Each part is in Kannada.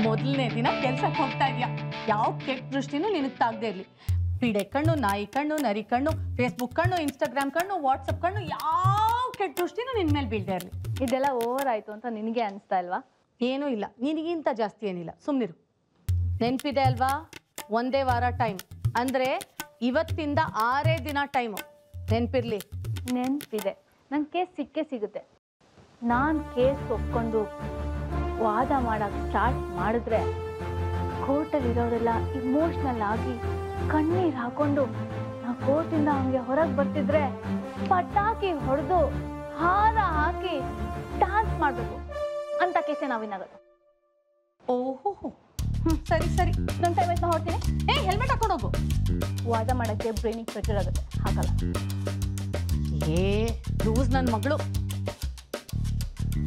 ಮೊದಲನೇ ದಿನ ಕೆಲ್ಸಕ್ಕೆ ಹೋಗ್ತಾ ಇದೆಯಾ, ಯಾವ ಕೆಟ್ಟ ದೃಷ್ಟಿನೂ ನಿನಗೆ ತಾಗದೇ ಇರಲಿ. ಪಿಡೆ ಕಣ್ಣು, ನಾಯಿ ಕಣ್ಣು, ನರಿ ಕಣ್ಣು, ಫೇಸ್ಬುಕ್ ಕಣ್ಣು, ಇನ್ಸ್ಟಾಗ್ರಾಮ್ ಕಣ್ಣು, ವಾಟ್ಸಪ್ ಕಣ್ಣು, ಯಾವ ಕೆಟ್ಟ ದೃಷ್ಟಿನೂ ನಿನ್ನ ಮೇಲೆ ಬೀಳದೇ ಇರಲಿ. ಇದೆಲ್ಲ ಓವರ್ ಆಯಿತು ಅಂತ ನಿನಗೆ ಅನಿಸ್ತಾ ಇಲ್ವಾ? ಏನೂ ಇಲ್ಲ, ನಿನಗಿಂತ ಜಾಸ್ತಿ ಏನಿಲ್ಲ, ಸುಮ್ಮನಿರು. ನೆನಪಿದೆ ಅಲ್ವಾ, ಒಂದೇ ವಾರ ಟೈಮ್ ಅಂದರೆ ಇವತ್ತಿಂದ 6 ದಿನ ಟೈಮು. ನೆನಪಿರಲಿ. ನೆನಪಿದೆ, ನನ್ನ ಕೇಸ್ ಸಿಕ್ಕೇ ಸಿಗುತ್ತೆ. ನಾನು ಕೇಸ್ ಒಪ್ಕೊಂಡು ವಾದ ಮಾಡೋಕ್ಕೆ ಸ್ಟಾರ್ಟ್ ಮಾಡಿದ್ರೆ ಕೋರ್ಟಲ್ಲಿರೋರೆಲ್ಲ ಇಮೋಷ್ನಲ್ ಆಗಿ ಕಣ್ಣೀರು ಹಾಕೊಂಡು ನಾ ಕೋರ್ಟಿಂದ ಅವನಿಗೆ ಹೊರಗೆ ಬರ್ತಿದ್ರೆ ಪಟಾಕಿ ಹೊಡೆದು ಹಾರ ಹಾಕಿ ಡ್ಯಾನ್ಸ್ ಮಾಡಬೇಕು ಅಂತ ಕೇಸೇ ನಾವಿನಾಗೋದು. ಓಹೋ, ಸರಿ ಸರಿ, ನನ್ನ ಟೈಮ್ ಆಯ್ತು, ಹೊಡ್ತೀನಿ. ಹೆಲ್ಮೆಟ್ ಹಾಕೊಂಡು ಹೋಗು. ವಾದ ಮಾಡೋಕ್ಕೆ ಬ್ರೈನಿಗೆ ಪ್ರೆಷರ್ ಆಗುತ್ತೆ, ಹಾಗಲ್ಲ. ಲೂಸ್ ನನ್ನ ಮಗಳು.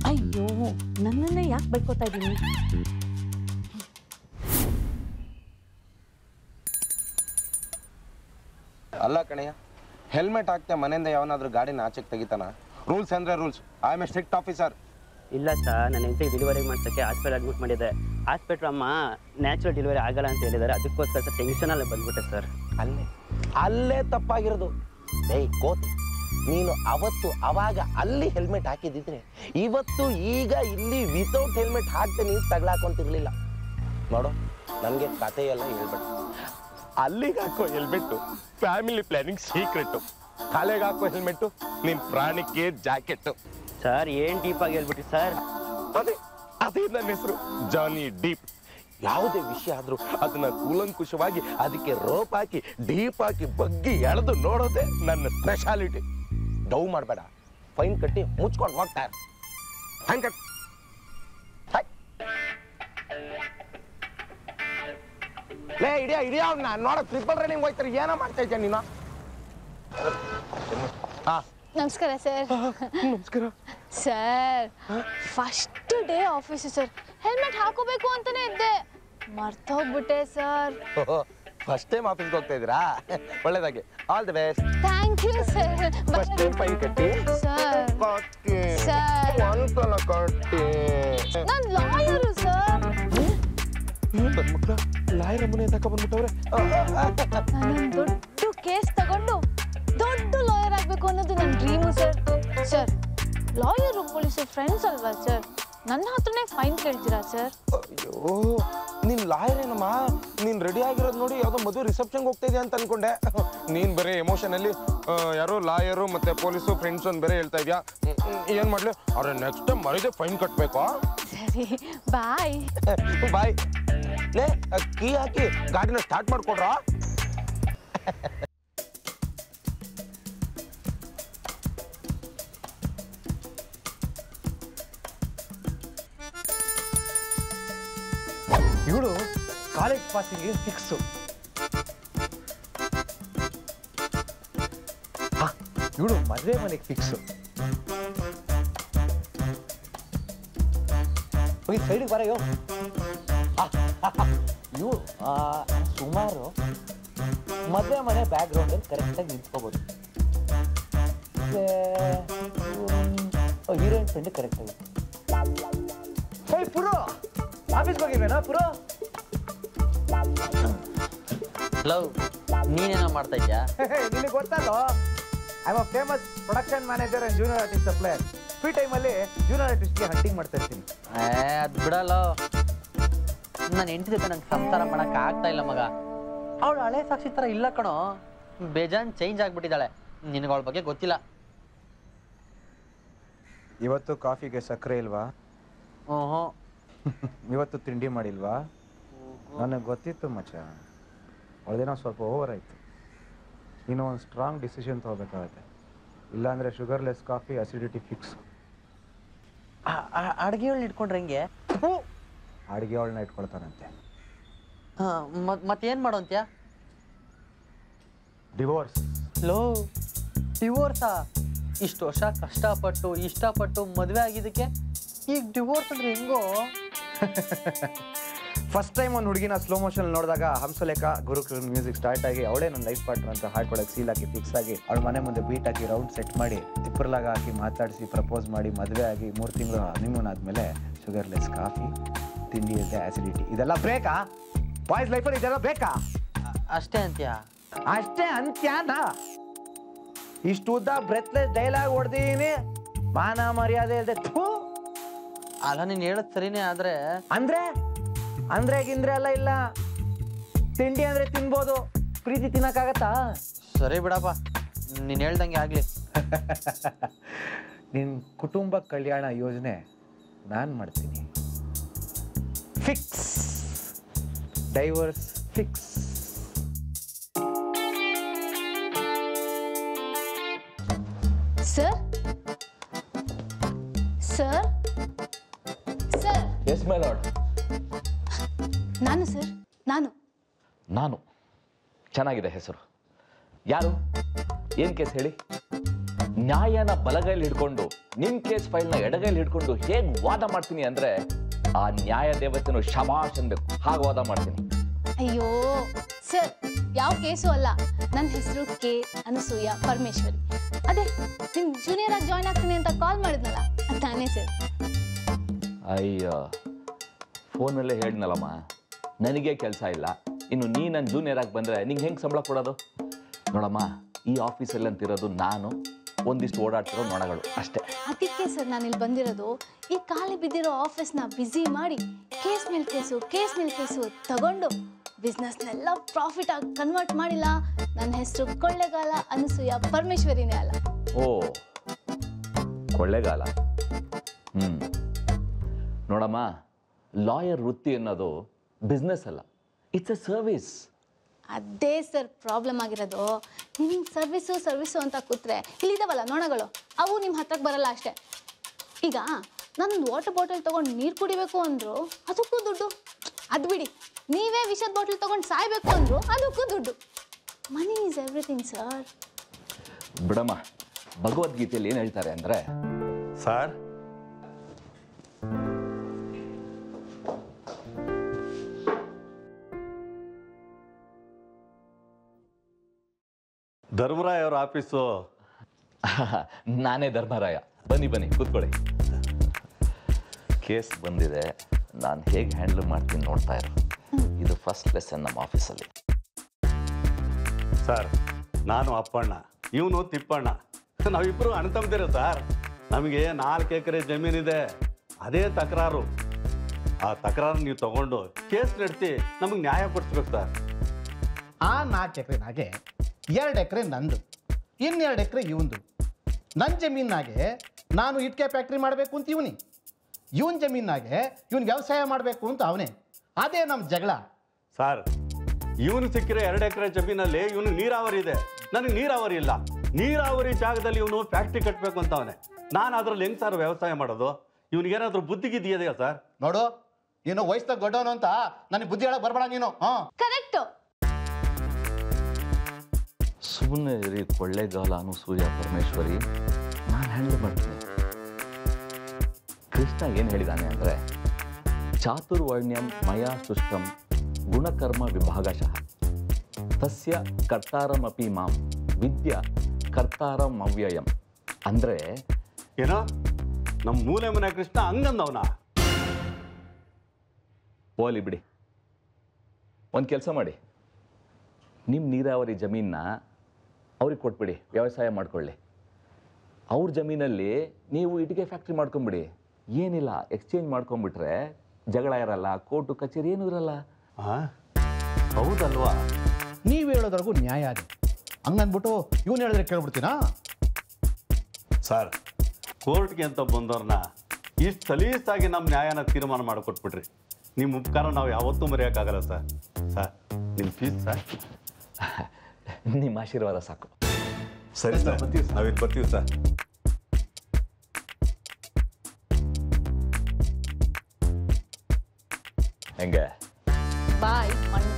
ಅಯ್ಯೋ, ನನ್ನನ್ನೇ ಯಾಕೆ ಬೈಕೋತಾ ಇದ್ದೀನಿ? ಅಲ್ಲ ಕಣಯ್ಯ, ಹೆಲ್ಮೆಟ್ ಹಾಕ್ತೆ ಮನೆಯಿಂದ ಯಾವನಾದ್ರೂ ಗಾಡಿನ ಆಚೆಗೆ ತೆಗಿತಾನ? ರೂಲ್ಸ್ ಅಂದ್ರೆ rules. I am A strict officer. ಇಲ್ಲ ಸರ್, ನನ್ನ ಹೆಂಡತಿಗೆ ಡೆಲಿವರಿ ಮಾಡ್ಸೋಕ್ಕೆ ಹಾಸ್ಪಿಟಲ್ ಅಡ್ಮಿಟ್ ಮಾಡಿದೆ. ಹಾಸ್ಪಿಟ್ಲ್ ಅಮ್ಮ ನ್ಯಾಚುರಲ್ ಡೆಲಿವರಿ ಆಗಲ್ಲ ಅಂತ ಹೇಳಿದ್ದಾರೆ. ಅದಕ್ಕೋಸ್ಕರ ಸರ್ ಟೆನ್ಷನಲ್ಲೇ ಬಂದ್ಬಿಟ್ಟೆ ಸರ್. ಅಲ್ಲೇ ತಪ್ಪಾಗಿರೋದು. ಏಯ್ ಕೋತಿ, ನೀನು ಅವತ್ತು ಅವಾಗ ಅಲ್ಲಿ ಹೆಲ್ಮೆಟ್ ಹಾಕಿದ್ದಿದ್ರೆ ಇವತ್ತು ಈಗ ಇಲ್ಲಿ ವಿತೌಟ್ ಹೆಲ್ಮೆಟ್ ಹಾಕ್ತೆ ನೀನು ತಗ್ಲಾಕೊಂತಿರ್ಲಿಲ್ಲ. ನೋಡು, ನನಗೆ ಕಥೆಯೆಲ್ಲ ಹೇಳ್ಬೇಡ. ಅಲ್ಲಿಗೆ ಹಾಕೋ ಹೆಲ್ಮೆಟ್ಟು ಫ್ಯಾಮಿಲಿ ಪ್ಲಾನಿಂಗ್ ಸೀಕ್ರೆಟ್. ತಲೆಗೆ ಹಾಕೋ ಹೆಲ್ಮೆಟ್ಟು ನಿನ್ ಪ್ರಾಣಿಗೆ ಜಾಕೆಟ್. ಸರ್ ಏನು ಡೀಪಾಗಿ ಹೇಳ್ಬಿಟ್ರಿ ಸರ್? ಅದೇ ನನ್ನ ಹೆಸರು, ಜಾನಿ ಡೀಪ್. ಯಾವುದೇ ವಿಷಯ ಆದ್ರೂ ಅದನ್ನ ಕೂಲಂಕುಷವಾಗಿ ಅದಕ್ಕೆ ರೋಪ್ ಹಾಕಿ ಡೀಪ್ ಹಾಕಿ ಬಗ್ಗಿ ಎಳೆದು ನೋಡೋದೇ ನನ್ನ ಸ್ಪೆಷಾಲಿಟಿ. ಡೌ ಮಾಡಬೇಡ, ಫೈನ್ ಕಟ್ಟಿ ಮುಚ್ಕೊಂಡು ಹೋಗ್ತಾರೆ. ಲೇ ಇಡಿಯಾ ನಾನು ನೋಡ ಟ್ರಿಪಲ್ ರನ್ನಿಂಗ್ ಹೋಯ್ತಾರೆ. ಏನೋ ಮಾಡ್ತಾ ಇದ್ದೆ ನೀನು? ನಮಸ್ಕಾರ ಸರ್. ನಮಸ್ಕಾರ sir, first day office sir. Helmet ಹಾಕೋಬೇಕು ಅಂತಾನೆ ಇದ್ದೆ, ಮರ್ತೋಗ್ಬಿಟ್ಟೆ ಸರ್. ಫಸ್ಟ್ ಟೈಮ್ ಆಫೀಸ್ಗೆ ಹೋಗ್ತಾ ಇದ್ದೀರಾ? ಒಳ್ಳೇದಾಗಿ, all the best. Thank you sir. First time fine ಕಟ್ಟಿ ಸರ್ ಕಟ್ಟಿ ಸರ್, ಒಂದ್ಸಲ ಕಟ್ಟಿ. ನಾನು ಲಾಯರು ಸರ್. ಮಕ್ಕಳ ಲಾಯರ್ ಅಮ್ಮನೆ ತಗೊಂಡ್ಬಿಟ್ಟವ್ರೆ. ನಾನೊಂದು ದೊಡ್ಡ ಕೇಸ್ ತಗೊಂಡು ದೊಡ್ಡ ಲಾಯರ್ ಆಗ್ಬೇಕು ಅನ್ನೋದು ನನ್ನ ಡ್ರೀಮು ಸರ್. ಸರ್, ಲಾಯರು ಪೊಲೀಸರು ಫ್ರೆಂಡ್ಸ್ ಅಲ್ವಾ ಸರ್? ನನ್ನ ಹತ್ರನೇ ಫೈನ್ ಕೇಳ್ತೀರಾ ಸರ್? ಅಯ್ಯೋ, ನೀನ್ ಲಾಯರ್ ಏನಮ್ಮ? ನೀನ್ ರೆಡಿ ಆಗಿರೋದು ನೋಡಿ ಯಾವ್ದೋ ಮದುವೆ ರಿಸೆಪ್ಷನ್ಗೆ ಹೋಗ್ತಾ ಇದೆಯಾ ಅಂತ ಅನ್ಕೊಂಡೆ. ನೀನ್ ಬರೀ ಎಮೋಷನ್ ಅಲ್ಲಿ ಯಾರೋ ಲಾಯರು ಮತ್ತೆ ಪೊಲೀಸು ಫ್ರೆಂಡ್ಸ್ ಅಂತ ಬೇರೆ ಹೇಳ್ತಾ ಇದ್ಯಾ. ಏನ್ ಮಾಡ್ಲಿ? ಅವ್ರೆ ನೆಕ್ಸ್ಟ್ ಟೈಮ್ ಮರಿದೆ ಫೈನ್ ಕಟ್ಬೇಕು. ಸರಿ, ಬಾಯ್ ಬಾಯ್. ಲೇ, ಕೀ ಹಾಕಿ ಗಾಡಿನ ಸ್ಟಾರ್ಟ್ ಮಾಡ್ಕೊಡ್ರ. ಇವಳು ಕಾಲೇಜ್ ಪಾಸಿಗೆ ಫಿಕ್ಸು. ಇವಳು ಮದುವೆ ಮನೆಗೆ ಫಿಕ್ಸು. ಹೋಗಿ ಸೈಡಿಗೆ ಬರೆಯೋ. ಇವಳು ಸುಮಾರು ಮದುವೆ ಮನೆ ಬ್ಯಾಕ್ ಗ್ರೌಂಡಲ್ಲಿ ಕರೆಕ್ಟಾಗಿ ನಿಂತ್ಕೋಬೋದು. ಹೀರೋಯಿನ್ ಫ್ರೆಂಡ್ ಕರೆಕ್ಟಾಗಿ. ಹೇಯ್ ಪುರು, ಆಫೀಸ್ ಹೋಗಿಲ್ವೇನಾ ಪುರು? ಲವ್, ನೀನೇನೋ ಮಾಡ್ತಾ ಇದ್ಯಾ? ನಿನಗೆ ಗೊತ್ತಲ್ಲೋ, I am a famous production manager and junior artist supplier. Free ಟೈಮಲ್ಲಿ ಜೂನಿಯರ್ ಆರ್ಟಿಸ್ಟ್ಗೆ ಹಂಟಿಂಗ್ ಮಾಡ್ತಾ ಇರ್ತೀನಿ. ಅದು ಬಿಡಲ್ಲ. ನನ್ನ ಹೆಂಡತಿ ಜೊತೆ ನಂಗೆ ಸಂಸಾರ ಮಾಡಕ್ಕೆ ಆಗ್ತಾ ಇಲ್ಲ ಮಗ. ಅವಳು ಹಳೆ ಸಾಕ್ಷಿ ಥರ ಇಲ್ಲ ಕಣೋ, ಬೇಜಾನ್ ಚೇಂಜ್ ಆಗಿಬಿಟ್ಟಿದ್ದಾಳೆ. ನಿನಗೆ ಅವಳ ಬಗ್ಗೆ ಗೊತ್ತಿಲ್ಲ. ಇವತ್ತು ಕಾಫಿಗೆ ಸಕ್ಕರೆ ಇಲ್ವಾ? ಓಹೋ. ಇವತ್ತು ತಿಂಡಿ ಮಾಡಿಲ್ವಾ? ನನಗೆ ಗೊತ್ತಿತ್ತು ಮಚ್ಚ, ಅವಳದೇನೋ ಸ್ವಲ್ಪ ಓವರ್ ಆಯಿತು. ನೀನು ಒಂದು ಸ್ಟ್ರಾಂಗ್ ಡಿಸಿಷನ್ ತೊಗೋಬೇಕಾಗತ್ತೆ. ಇಲ್ಲಾಂದರೆ ಶುಗರ್ಲೆಸ್ ಕಾಫಿ ಅಸಿಡಿಟಿ ಫಿಕ್ಸ್. ಅಡುಗೆಗಳನ್ನ ಇಟ್ಕೊಂಡ್ರೆ ಹೆಂಗೆ? ಅಡುಗೆ ಅವಳನ್ನ ಇಟ್ಕೊಳ್ತಾನಂತೆ. ಮತ್ತೇನು ಮಾಡೋ ಅಂತ್ಯಾ? ಡಿವೋರ್ಸ್. ಲೋ, ಡಿವೋರ್ಸಾ? ಇಷ್ಟು ವರ್ಷ ಕಷ್ಟಪಟ್ಟು ಇಷ್ಟಪಟ್ಟು ಮದುವೆ ಆಗಿದ್ದಕ್ಕೆ ಈಗ ಡಿವೋರ್ಸ್ ಅಂದ್ರೆ ಹೆಂಗೋ? ಫಸ್ಟ್ ಟೈಮ್ ಒಂದು ಹುಡುಗಿನ ಸ್ಲೋ ಮೋಷನ್ ನೋಡಿದಾಗ ಹಂಸಲೇಖ ಗುರುಕುಲ್ ಮ್ಯೂಸಿಕ್ ಸ್ಟಾರ್ಟ್ ಆಗಿ ಅವಳೇ ನನ್ನ ಲೈಫ್ ಪಾರ್ಟ್ನರ್ ಅಂತ ಹಾಡ್ಕೊಡಕ್ಕೆ ಸೀಲ್ ಹಾಕಿ ಫಿಕ್ಸ್ ಆಗಿ ಅವಳ ಮನೆ ಮುಂದೆ ಬೀಟ್ ಹಾಕಿ ರೌಂಡ್ ಸೆಟ್ ಮಾಡಿ ತಿಪ್ಪರ್ಲಾಗ ಹಾಕಿ ಮಾತಾಡಿಸಿ ಪ್ರಪೋಸ್ ಮಾಡಿ ಮದುವೆ ಆಗಿ 3 ತಿಂಗಳು ಹನಿಮೂನ್ ಆದಮೇಲೆ ಶುಗರ್ಲೆಸ್ ಕಾಫಿ, ತಿಂಡಿ ಇಲ್ಲದೆ ಆಸಿಡಿಟಿ, ಇದೆಲ್ಲ ಬೇಕಾ? ಬಾಯ್ಸ್ ಲೈಫಲ್ಲಿ ಇದೆಲ್ಲ ಬೇಕಾ? ಅಷ್ಟೇ ಅಂತ್ಯ? ಅಷ್ಟೇ ಅಂತ್ಯಾನ? ಇಷ್ಟು ಉದ್ದ ಬ್ರೆತ್ಲೆಸ್ ಡೈಲಾಗ್ ಹೊಡೆದೀನಿ, ಮಾನ ಮರ್ಯಾದೆ ಇಲ್ಲದೆ. ಅಲ್ಲ ನೀನು ಹೇಳೋದು ಸರಿನೇ, ಆದರೆ ಅಂದ್ರೆ ಗಿಂದ್ರೆ ಎಲ್ಲ ಇಲ್ಲ. ತಿಂಡಿ ಅಂದ್ರೆ ತಿನ್ಬೋದು, ಪ್ರೀತಿ ತಿನ್ನಕ್ಕಾಗತ್ತಾ? ಸರಿ ಬಿಡಪ್ಪ, ನೀನು ಹೇಳ್ದಂಗೆ ಆಗಲಿ. ನಿನ್ನ ಕುಟುಂಬ ಕಲ್ಯಾಣ ಯೋಜನೆ ನಾನು ಮಾಡ್ತೀನಿ. Fix, divorce fix. Sir sir sir yes my lord. ನಾನು ಸರ್ ನಾನು ಚೆನ್ನಾಗಿದೆ ಹೆಸರು. ಯಾರು? ಏನ್ ಕೇಸ್ ಹೇಳಿ? ನ್ಯಾಯನ ಬಲಗೈಲಿ ಹಿಡ್ಕೊಂಡು ನಿಮ್ ಕೇಸ್ ಫೈಲ್ನ ಎಡಗೈಲಿ ಹಿಡ್ಕೊಂಡು ಹೇಗ್ ವಾದ ಮಾಡ್ತೀನಿ ಅಂದ್ರೆ ಆ ನ್ಯಾಯ ದೇವತೆನು ಶಬಾಷ್ ಅನ್ಬೇಕು, ಹಾಗೆ ವಾದ ಮಾಡ್ತೀನಿ. ಅಯ್ಯೋ ಸರ್, ಯಾವ ಕೇಸು ಅಲ್ಲ. ನನ್ನ ಹೆಸರು ಕೆ ಅನಸೂಯ ಪರಮೇಶ್ವರಿ. ಅದೇ ನಿಮ್ ಜೂನಿಯರ್ ಆಗಿ ಜಾಯ್ನ್ ಆಗ್ತೀನಿ ಅಂತ ಕಾಲ್ ಮಾಡಿದ್ನಲ್ಲ, ತಾನೇ ಸರ್. ಅಯ್ಯ, ಫೋನಲ್ಲೇ ಹೇಳ್ನಲ್ಲಮ್ಮ, ನನಗೆ ಕೆಲಸ ಇಲ್ಲ, ಇನ್ನು ನೀ ನನ್ನ ಜೂನಿಯರ್ ಆಗಿ ಬಂದರೆ ನಿಂಗೆ ಹೆಂಗೆ ಸಂಬಳ ಕೊಡೋದು? ನೋಡಮ್ಮ, ಈ ಆಫೀಸಲ್ಲಿ ಅಂತಿರೋದು ನಾನು, ಒಂದಿಷ್ಟು ಓಡಾಡ್ತಿರೋ ನೊಣಗಳು ಅಷ್ಟೇ. ಅದಕ್ಕೆ ಸರ್ ನಾನು ಇಲ್ಲಿ ಬಂದಿರೋದು. ಈ ಖಾಲಿ ಬಿದ್ದಿರೋ ಆಫೀಸ್ನ ಬ್ಯುಸಿ ಮಾಡಿ ಕೇಸ್ ಮೇಲೆ ಕೇಸು ತಗೊಂಡು ಬಿಸ್ನೆಸ್ನೆಲ್ಲ ಪ್ರಾಫಿಟ್ ಆಗಿ ಕನ್ವರ್ಟ್ ಮಾಡಿಲ್ಲ. ನನ್ನ ಹೆಸರು ಕೊಳ್ಳೆಗಾಲ ಅನಸೂಯ ಪರಮೇಶ್ವರಿನೇ ಅಲ್ಲ. ಓ, ಕೊಳ್ಳೆಗಾಲ. ನೋಡಮ್ಮ, ಲಾಯರ್ ವೃತ್ತಿ ಅನ್ನೋದು ಬಿಸ್ನೆಸ್ ಅಲ್ಲ, ಇಟ್ಸ್ ಎ ಸರ್ವಿಸ್. ಅದೇ ಸರ್ ಪ್ರಾಬ್ಲಮ್ ಆಗಿರೋದು. ನಿಮ್ಗೆ ಸರ್ವಿಸು ಅಂತ ಕೂತ್ರೆ ಇಲ್ಲಿದ್ದಾವಲ್ಲ ನೊಣಗಳು, ಅವು ನಿಮ್ಮ ಹತ್ರಕ್ಕೆ ಬರಲ್ಲ ಅಷ್ಟೇ. ಈಗ ನಾನೊಂದು ವಾಟರ್ ಬಾಟಲ್ ತೊಗೊಂಡು ನೀರು ಕುಡಿಬೇಕು ಅಂದರು ಅದಕ್ಕೂ ದುಡ್ಡು. ಅದು ಬಿಡಿ, ನೀವೇ ವಿಷದ ಬಾಟಲ್ ತೊಗೊಂಡು ಸಾಯ್ಬೇಕು ಅಂದರು ಅದಕ್ಕೂ ದುಡ್ಡು. Money is everything sir. ಬಿಡಮ್ಮ, ಭಗವದ್ಗೀತೆಯಲ್ಲಿ ಏನು ಹೇಳ್ತಾರೆ ಅಂದರೆ, ಸರ್ ಧರ್ಮರಾಯ ಅವ್ರ ಆಫೀಸು. ನಾನೇ ಧರ್ಮರಾಯ. ಬನ್ನಿ ಕೂತ್ಕೊಳ್ಳಿ. ಕೇಸ್ ಬಂದಿದೆ, ನಾನು ಹೇಗೆ ಹ್ಯಾಂಡಲ್ ಮಾಡ್ತೀನಿ ನೋಡ್ತಾ ಇರೋ. ಇದು ಫಸ್ಟ್ ಲೆಸನ್ ನಮ್ಮ ಆಫೀಸಲ್ಲಿ. ಸರ್, ನಾನು ಅಪ್ಪಣ್ಣ, ಇವನು ತಿಪ್ಪಣ್ಣ, ನಾವಿಬ್ಬರು ಅಣ್ತಂಬ್ದಿರ ಸರ್. ನಮಗೆ 4 ಎಕರೆ ಜಮೀನಿದೆ, ಅದೇ ತಕರಾರು. ಆ ತಕರಾರು ನೀವು ತಗೊಂಡು ಕೇಸ್ ನಡೆಸಿ ನಮಗೆ ನ್ಯಾಯ ಕೊಡಿಸ್ಬೇಕು ಸರ್. ಆ 4 ಎಕರೆನಾಗೆ 2 ಎಕರೆ ನಂದು, 2 ಎಕರೆ ಇವಂದು. ನನ್ನ ಜಮೀನಾಗೆ ನಾನು ಇಟ್ಕೆ ಫ್ಯಾಕ್ಟ್ರಿ ಮಾಡಬೇಕು ಅಂತ ಇವನ್ ಜಮೀನಾಗೆ ಇವನ್ ವ್ಯವಸಾಯ ಮಾಡಬೇಕು ಅಂತ ಅವನೇ. ಅದೇ ನಮ್ಮ ಜಗಳ ಸರ್. ಇವನು ಸಿಕ್ಕಿರೋ 2 ಎಕರೆ ಜಮೀನಲ್ಲಿ ಇವನು ನೀರಾವರಿ ಇದೆ, ನನಗೆ ನೀರಾವರಿ ಇಲ್ಲ. ನೀರಾವರಿ ಜಾಗದಲ್ಲಿ ಇವನು ಫ್ಯಾಕ್ಟ್ರಿ ಕಟ್ಟಬೇಕು ಅಂತ ಅವನೇ. ನಾನು ಅದ್ರಲ್ಲಿ ಹೆಂಗೆ ಸರ್ ವ್ಯವಸಾಯ ಮಾಡೋದು? ಇವನಿಗೇನಾದ್ರೂ ಬುದ್ಧಿಗಿದೆಯಾ ಸರ್? ನೋಡು, ನೀನು ವಯಸ್ಸಾಗ ದೊಡ್ಡವನು ಅಂತ ನನಗೆ ಬುದ್ಧಿ ಹೇಳಕ್ ಬರ್ಬೇಡ ನೀನು. ಕರೆಕ್ಟು. ಸುಮ್ಮನೆ ಇರಿ ಕೊಳ್ಳೆಗಾಲ ಅನಸೂಯ ಪರಮೇಶ್ವರಿ, ನಾನು ಹ್ಯಾಂಡಲ್ ಮಾಡ್ತೀನಿ. ಕೃಷ್ಣ ಏನು ಹೇಳಿದಾನೆ ಅಂದರೆ, ಚಾತುರ್ವರ್ಣ್ಯಂ ಮಯಾ ಸೃಷ್ಟಂ ಗುಣಕರ್ಮ ವಿಭಾಗಶಃ ತಸ್ಯ ಕರ್ತಾರಮಪಿ ಮಾಂ ವಿದ್ಯ ಕರ್ತಾರಂ ಅವ್ಯಯಂ. ಅಂದರೆ ಏನೋ ನಮ್ಮ ಮೂಲೆ ಮನೆ ಕೃಷ್ಣ ಹಂಗಂದವನ? ಹೋಲಿ ಬಿಡಿ. ಒಂದು ಕೆಲಸ ಮಾಡಿ, ನಿಮ್ಮ ನೀರಾವರಿ ಜಮೀನನ್ನ ಅವ್ರಿಗೆ ಕೊಟ್ಬಿಡಿ, ವ್ಯವಸಾಯ ಮಾಡ್ಕೊಳ್ಳಿ. ಅವ್ರ ಜಮೀನಲ್ಲಿ ನೀವು ಇಟ್ಟಿಗೆ ಫ್ಯಾಕ್ಟ್ರಿ ಮಾಡ್ಕೊಂಬಿಡಿ. ಏನಿಲ್ಲ, ಎಕ್ಸ್ಚೇಂಜ್ ಮಾಡ್ಕೊಂಬಿಟ್ರೆ ಜಗಳ ಇರಲ್ಲ, ಕೋರ್ಟು ಕಚೇರಿ ಏನೂ ಇರಲ್ಲ. ಹೌದಲ್ವಾ? ನೀವು ಹೇಳೋದ್ರಾಗೂ ನ್ಯಾಯ ಇದೆ. ಹಂಗನ್ಬಿಟ್ಟು ಇವನು ಹೇಳಿದ್ರೆ ಕೇಳ್ಬಿಡ್ತೀನಾ? ಸರ್, ಕೋರ್ಟ್ಗೆ ಅಂತ ಬಂದವ್ರನ್ನ ಇಷ್ಟು ಸಲೀಸಾಗಿ ನಮ್ಮ ನ್ಯಾಯನ ತೀರ್ಮಾನ ಮಾಡಿಕೊಟ್ಬಿಟ್ರಿ. ನಿಮ್ಮ ಉಪಕಾರ ನಾವು ಯಾವತ್ತೂ ಮರೆಯೋಕ್ಕಾಗಲ್ಲ ಸರ್. ಸರ್, ನಿಮ್ಮ ಫೀಸ್ ಸರ್? ನಿಮ್ಮ ಆಶೀರ್ವಾದ ಸಾಕು. ಸರಿ ಸರ್, ನಾವಿಲ್ಲಿ ಬರ್ತೀವಿ ಸರ್. ಹೆಂಗೆ ಬಾಯ್ ಮಣ್ಣು.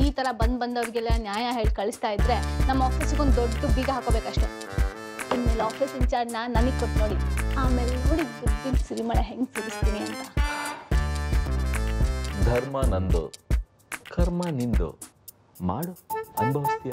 ಈ ಥರ ಬಂದವ್ರಿಗೆಲ್ಲ ನ್ಯಾಯ ಹೇಳಿ ಕಳಿಸ್ತಾ ಇದ್ರೆ ನಮ್ಮ ಆಫೀಸಿಗೊಂದು ದೊಡ್ಡ ಬೀಗ ಹಾಕೋಬೇಕಷ್ಟೆ. ಇನ್ಮೇಲೆ ಆಫೀಸ್ ಇನ್ಚಾರ್ಜ್ನ ನನಗೆ ಕೊಟ್ಟು ನೋಡಿ, ಆಮೇಲೆ ನೋಡಿ ದುಡ್ಡಿನ ಸಿರಿಮಳೆ ಹೆಂಗೆ ಸುರಿಸ್ತೀನಿ ಅಂತ. ಧರ್ಮ ನಂದು ಕರ್ಮ ನಿಂದು ಮಾಡು ಅನುಭವಿಸ್ತೀಯ